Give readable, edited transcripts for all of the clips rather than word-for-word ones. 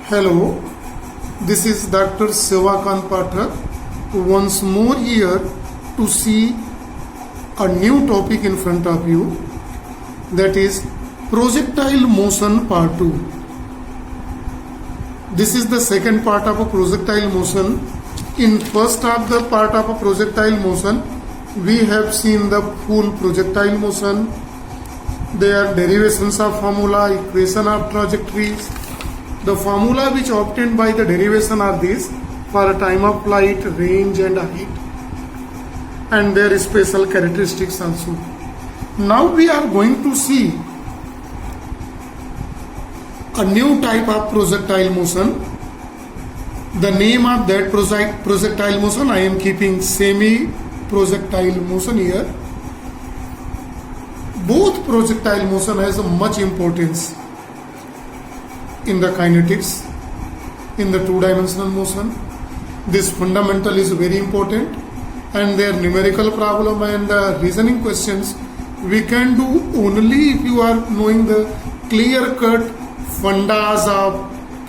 Hello, this is Dr. Sivakant Pathak once more here to see a new topic in front of you, that is projectile motion part 2. This is the second part of a projectile motion. In first of the part of a projectile motion, we have seen the full projectile motion, their derivations of formula, equation of trajectories. The formula which obtained by the derivation are these: for a time of flight, range and height, and their special characteristics also. Now we are going to see a new type of projectile motion. The name of that projectile motion I am keeping semi-projectile motion here. Both projectile motion has a much importance in the kinetics, in the two-dimensional motion. This fundamental is very important, and their numerical problem and the reasoning questions we can do only if you are knowing the clear-cut fundas of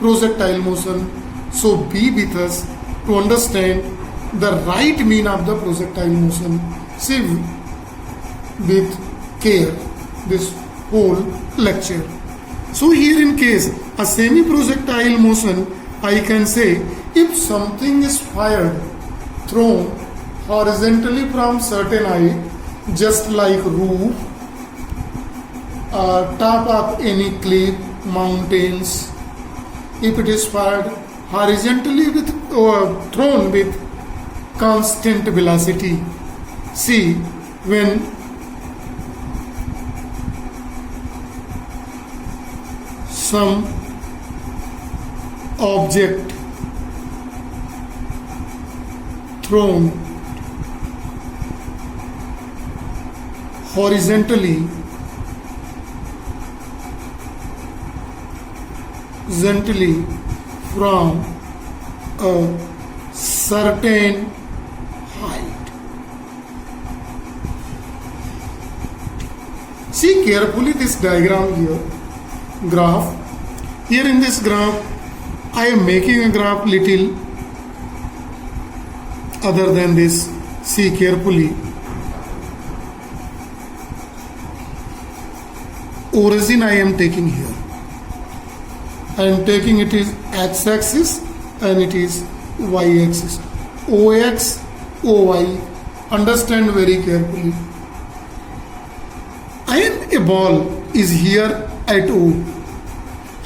projectile motion. So be with us to understand the right mean of the projectile motion. See with care this whole lecture. So here in case a semi-projectile motion, I can say if something is fired, thrown horizontally from certain height, just like roof, top of any cliff, mountains, if it is fired horizontally with or thrown with constant velocity. See, when some object thrown horizontally from a certain height. See carefully this diagram here, graph. Here in this graph, I am making a graph little other than this. See carefully. Origin I am taking here. I am taking it is x-axis and it is y-axis. OX, OY. Understand very carefully. And a ball is here at O,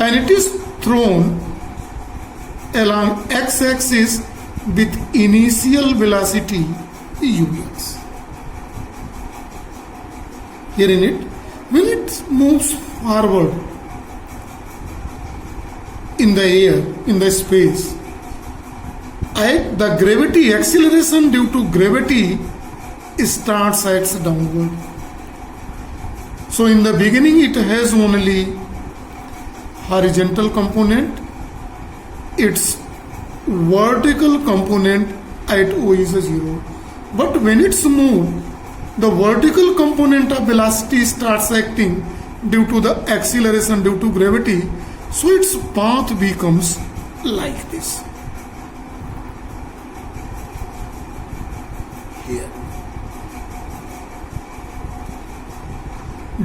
and it is thrown along x-axis with initial velocity ux. Here in it, when it moves forward in the air, in the space, the gravity acceleration due to gravity starts acts downward. So in the beginning it has only horizontal component, its vertical component at O is a 0. But when it's moved, the vertical component of velocity starts acting due to the acceleration due to gravity, so its path becomes like this. Here.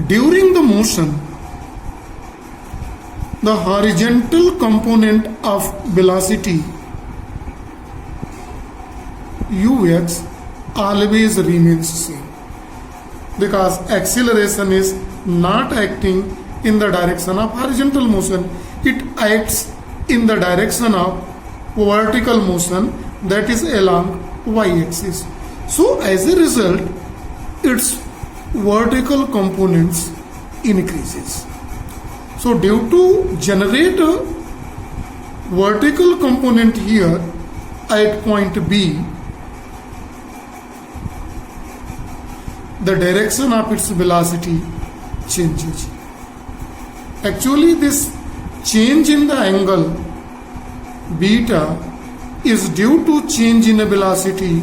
During the motion, the horizontal component of velocity ux always remains same, because acceleration is not acting in the direction of horizontal motion, it acts in the direction of vertical motion, that is along y-axis. So as a result, its vertical components increases. So due to generate a vertical component here at point B, the direction of its velocity changes. Actually, this change in the angle beta is due to change in a velocity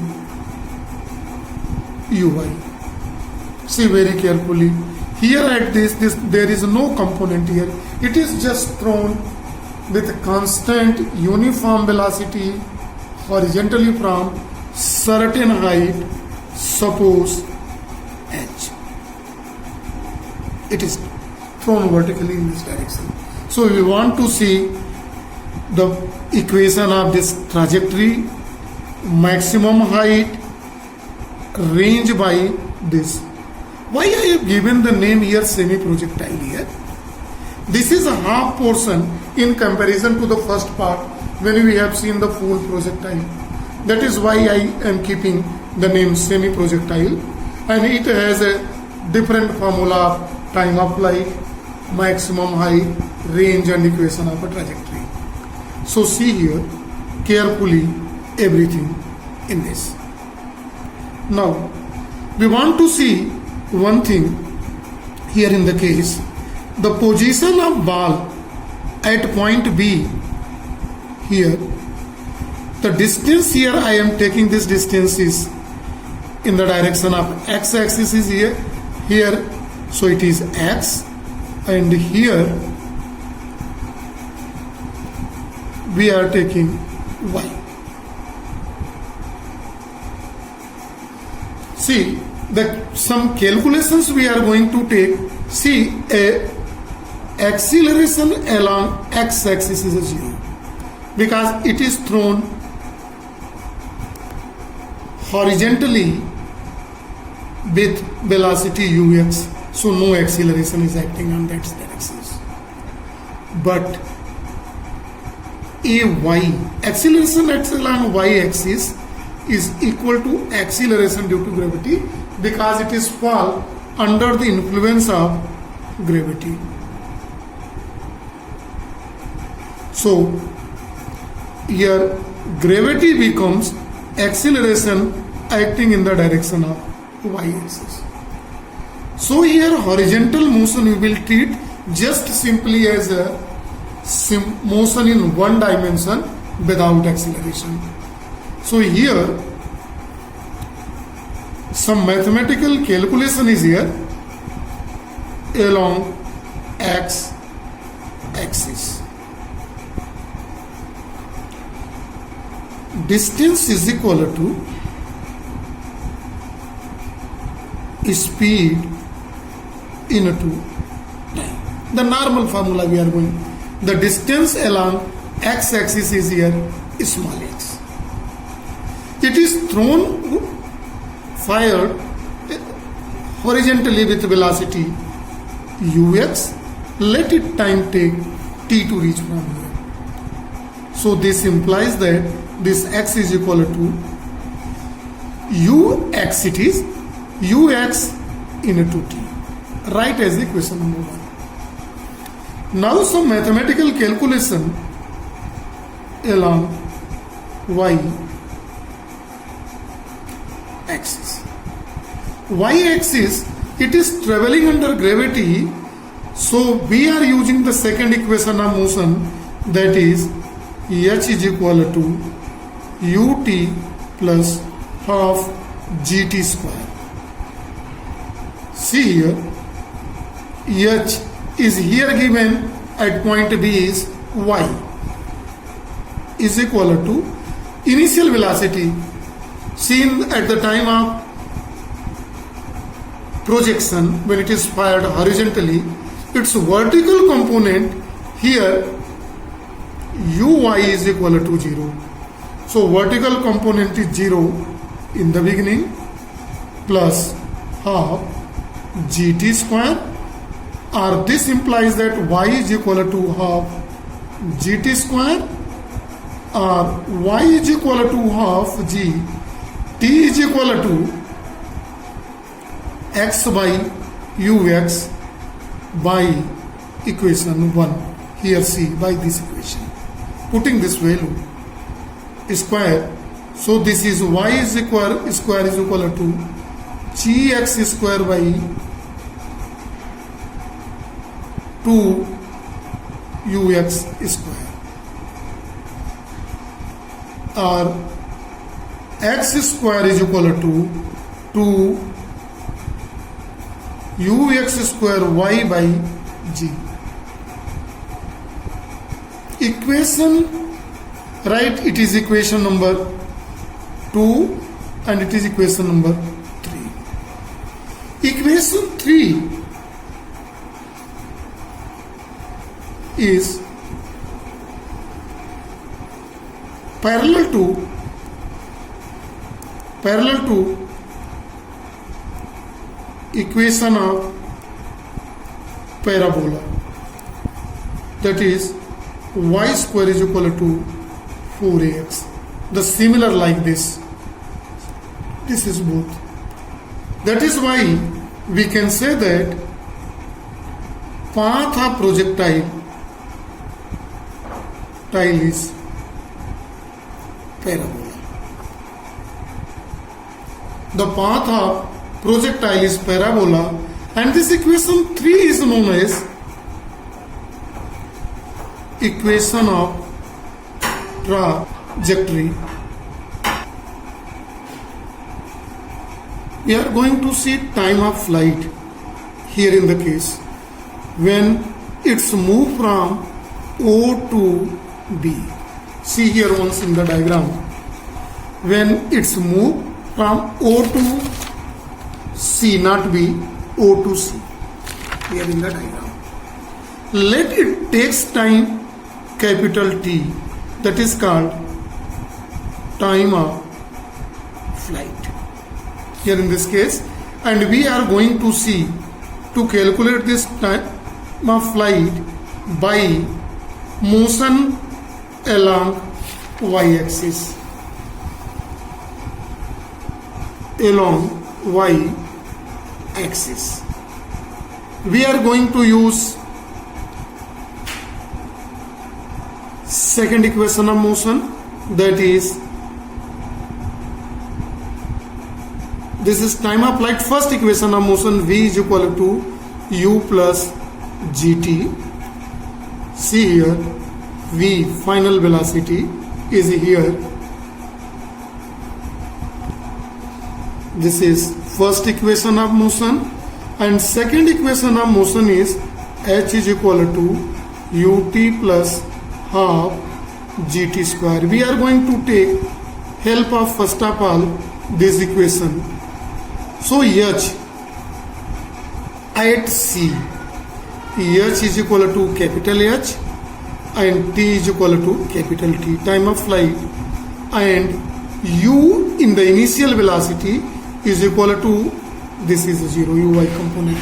uy. See very carefully. Here at this there is no component here. It is just thrown with constant uniform velocity horizontally from certain height, suppose h. It is thrown vertically in this direction. So we want to see the equation of this trajectory, maximum height, range by this. Why I have given the name here semi-projectile here? This is a half portion in comparison to the first part when we have seen the full projectile. That is why I am keeping the name semi-projectile, and it has a different formula of time of flight, maximum height, range and equation of a trajectory. So see here carefully everything in this. Now we want to see one thing here in the case, the position of ball at point B here. The distance here, I am taking this distance is in the direction of x-axis is here, so it is x, and here we are taking y. See, some calculations we are going to take. See, a acceleration along x-axis is a 0 because it is thrown horizontally with velocity ux, so no acceleration is acting on that direction. But acceleration along y-axis is equal to acceleration due to gravity because it is fall under the influence of gravity. So here gravity becomes acceleration acting in the direction of y-axis. So here horizontal motion we will treat just simply as a motion in one dimension without acceleration. So here some mathematical calculation is here along x-axis. Distance is equal to speed into time. The normal formula we are going. The distance along x-axis is here small x. It is fired horizontally with velocity ux. Let it time take t to reach from here. So this implies that this x is equal to ux, it is ux into t. Write as equation number 1. Now some mathematical calculation along y-axis. Y-axis, it is traveling under gravity, so we are using the second equation of motion, that is h is equal to ut plus half gt square. See here, h is here given at point B is y is equal to initial velocity seen at the time of projection when it is fired horizontally. Its vertical component here uy is equal to 0. So vertical component is 0 in the beginning plus half gt square, or this implies that y is equal to half gt square, or y is equal to half g, t is equal to x by ux by equation 1. Here see by this equation. Putting this value square, so this is y is equal to gx square by 2 ux square, or x square is equal to 2 ux square y by g. equation, right, it is equation number 2 and it is equation number 3. Equation 3 is parallel to equation of parabola, that is y square is equal to 4ax. The similar like this is both. That is why we can say that path of projectile is parabola. The path of projectile is parabola, and this equation 3 is known as equation of trajectory. We are going to see time of flight here in the case when it's moved from O to B. See here once in the diagram, when it's moved from O to C, not B, O to C, here in the diagram. Let it takes time capital T, that is called time of flight here in this case, and we are going to see to calculate this time of flight by motion along y-axis, we are going to use second equation of motion, that is, this is time of flight. First equation of motion, v is equal to u plus gt. See here, v final velocity is here. This is first equation of motion, and second equation of motion is h is equal to ut plus half gt square. We are going to take help of first of all this equation. So h at C, h is equal to capital H and t is equal to capital T, time of flight, and u in the initial velocity is equal to, this is 0, uy component,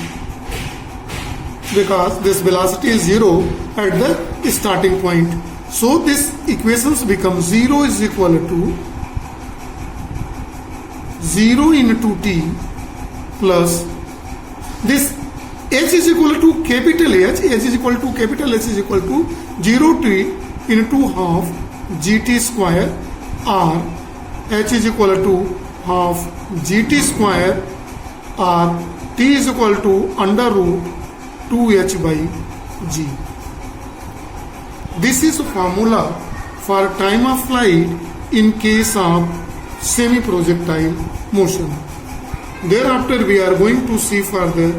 because this velocity is 0 at the starting point. So this equations become 0 is equal to 0 into t plus this h is equal to capital H, h is equal to capital H is equal to 0t into half gt square, or h is equal to half gt square, or t is equal to under root 2h by g. This is formula for time of flight in case of semi-projectile motion. Thereafter we are going to see further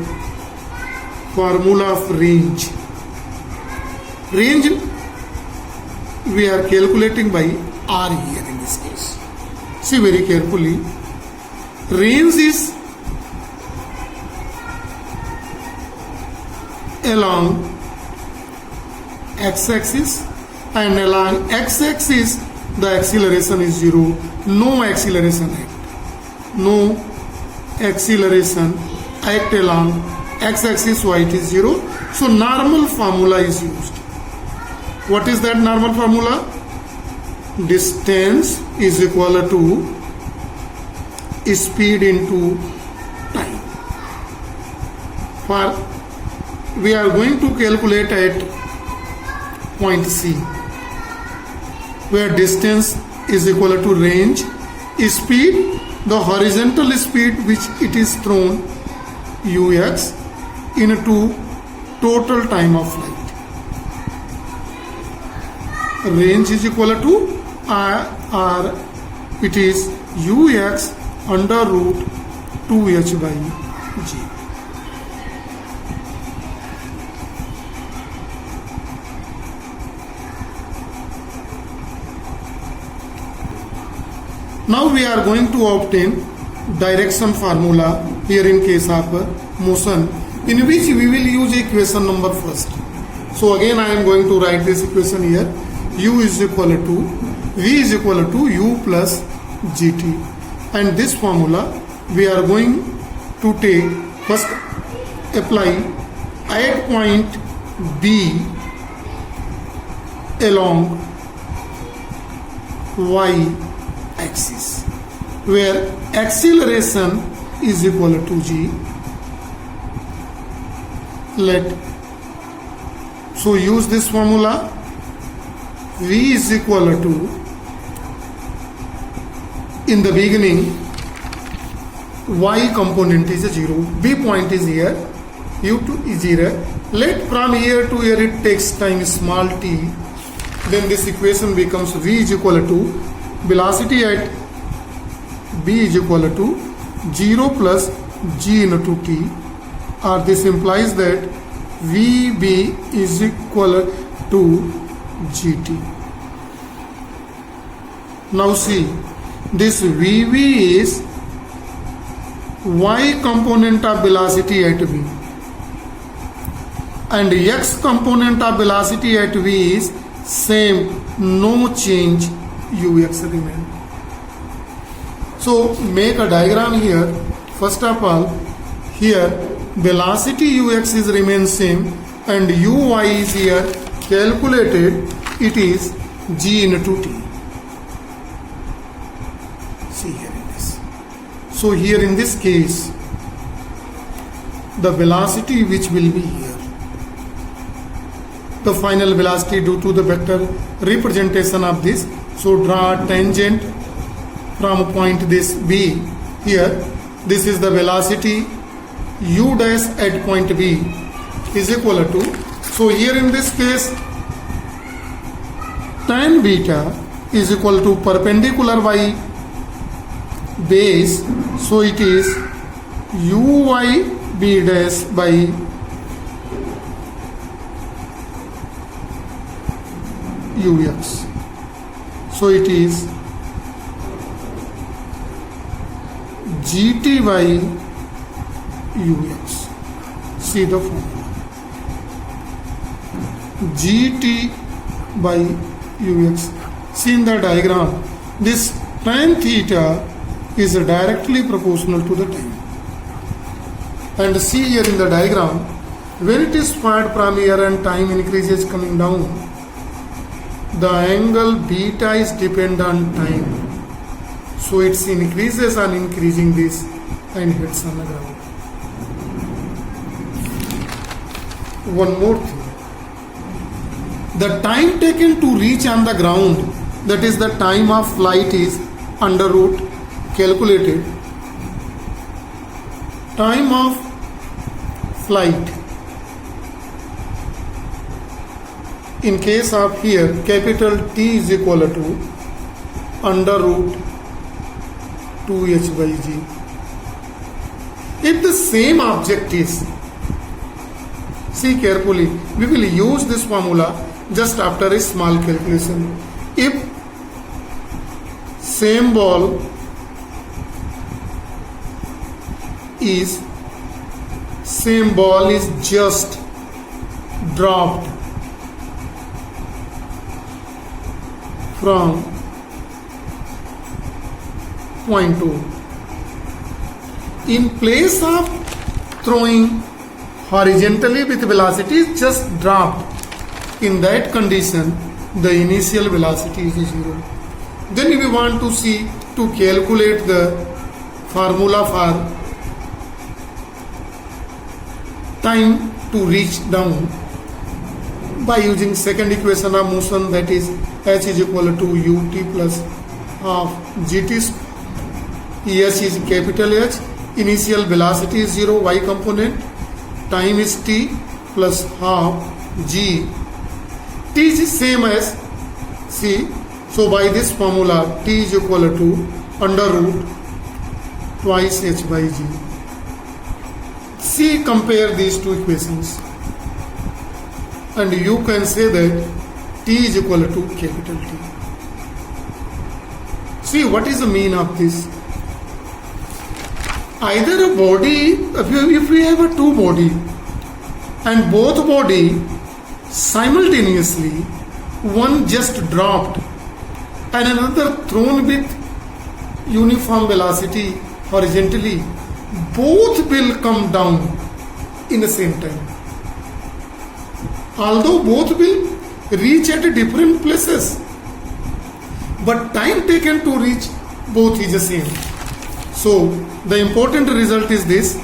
formula of range. Range we are calculating by r here in this case. See very carefully. Range is along x-axis, and along x-axis the acceleration is 0. No acceleration act along x-axis, y it is 0. So normal formula is used. What is that normal formula? Distance is equal to speed into time. For we are going to calculate at point C, where distance is equal to range, speed, the horizontal speed which it is thrown, ux, into total time of flight. Range is equal to r, it is ux under root 2h by g. Now we are going to obtain direction formula here in case of motion, in which we will use equation number first. So again I am going to write this equation here. U is equal to V is equal to U plus GT, and this formula we are going to take first, apply at point B along y axis, where acceleration is equal to g. So use this formula. V is equal to, in the beginning y component is 0, B point is here, U2 is here. Let from here to here it takes time small t, then this equation becomes V is equal to velocity at B is equal to 0 plus g into t, or this implies that Vb is equal to gt. Now see, this Vb is y component of velocity at V, and x component of velocity at V is same, no change, ux remain. So make a diagram here. First of all, here velocity ux is remain same and uy is here calculated, it is g into t. See here in this. So here in this case, the velocity which will be here, the final velocity due to the vector representation of this. So draw a tangent from point this B here. This is the velocity u dash at point B is equal to, so here in this case tan beta is equal to perpendicular by base, so it is uy b dash by ux, so it is gt by ux. See the formula, gt by ux. See in the diagram, this tan theta is directly proportional to the time, and see here in the diagram, when it is fired from here and time increases coming down, the angle beta is dependent on time, so it increases on increasing this and hits on the ground. One more thing, the time taken to reach on the ground, that is the time of flight, is under root calculated. Time of flight in case of here, capital T is equal to under root 2h by g. If the same object is, see carefully, we will use this formula just after a small calculation. If same ball is just dropped from point 2, in place of throwing horizontally with velocity is just dropped, in that condition the initial velocity is 0. Then if we want to see to calculate the formula for time to reach down, by using second equation of motion, that is h is equal to ut plus half gt. h is capital H, initial velocity is 0, y component, time is t plus half g. T is same as c, so by this formula t is equal to under root twice h by g. See, compare these two equations and you can say that t is equal to capital T. See, what is the mean of this? Either a body, if we have a two body and both body simultaneously, one just dropped and another thrown with uniform velocity horizontally, both will come down in the same time. Although both will reach at different places, but time taken to reach both is the same. So the important result is this: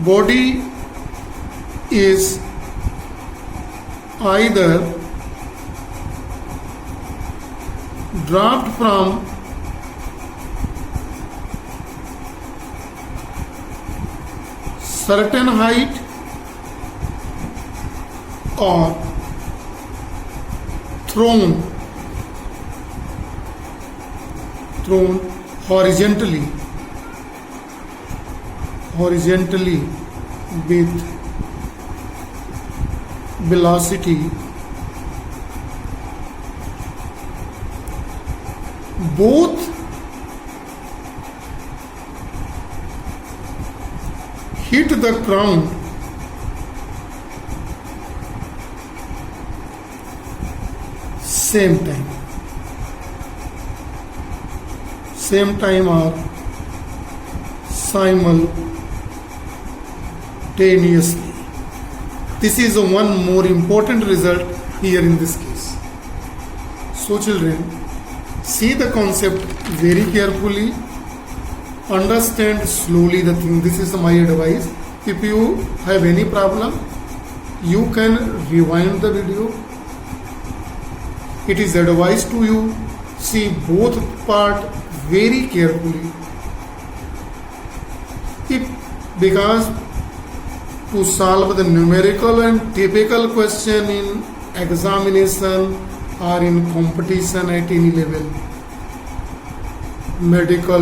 body is either dropped from certain height or thrown horizontally with velocity both hit the ground same time or simultaneously. This is one more important result here in this case. So children, see the concept very carefully, understand slowly the thing. This is my advice. If you have any problem, you can rewind the video. It is advised to you, see both part very carefully. Because to solve the numerical and typical question in examination or in competition at any level, medical,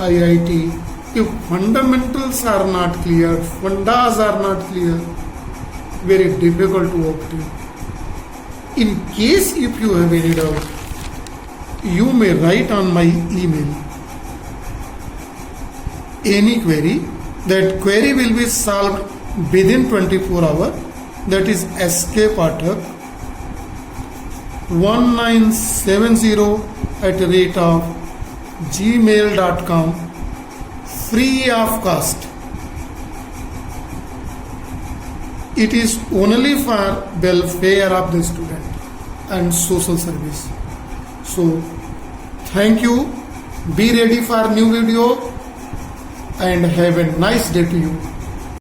IIT, if fundamentals are not clear, fundas are not clear, very difficult to obtain. In case if you have any doubt, you may write on my email any query. That query will be solved within 24 hours. That is SK Pathak 1970@gmail.com, free of cost. It is only for welfare of the student and social service. So thank you. Be ready for new video and have a nice day to you.